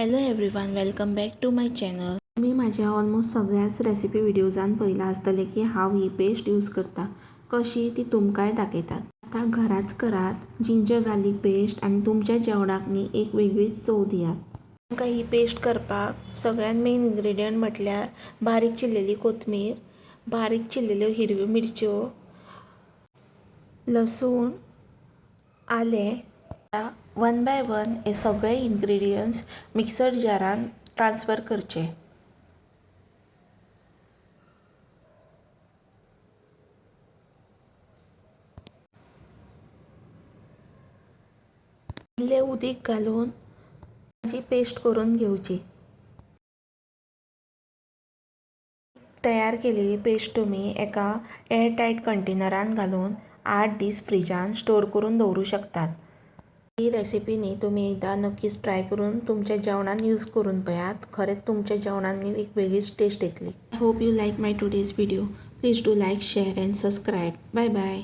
Hello everyone, welcome back to my channel. मी माझ्या almost सगळ्याच रेसिपी व्हिडिओजान पळयला आसतले की हांव ही पेस्ट यूज करता. कशी ती तुमकांय दाखयतात. आता घराच करात जिंजर गार्लिक पेस्ट आनी तुमच्या जेवणाक न्ही एक वेगळीच चव दियात. तुमकां ही पेस्ट करपाक सगळ्यात मेन इन्ग्रेडियंट म्हटल्यार बारीक चिरलेली कोथमीर, बारीक चिरलेल्यो हिरव्यो मिरच्यो, लसूण, आलें. वन बाय वन हे सगळे इन्ग्रेडियंट्स मिक्सर जारान ट्रान्सफर करचे. इल्लें उदीक घालून ताची पेस्ट करून घेवची. तयार केलेली पेस्ट तुमी एका एअर टायट कंटेनरान घालून 8 दीस फ्रिजान स्टोर करून दवरूं शकतात. ही रेसिपी न्ही तुमी एकदां नक्कीच ट्राय करून तुमच्या जेवणान यूज करून पळयात. खरेंच तुमच्या जेवणान न्ही एक वेगळीच टेस्ट येतली. I hope you like my today's video. Please do like, share and subscribe. Bye bye.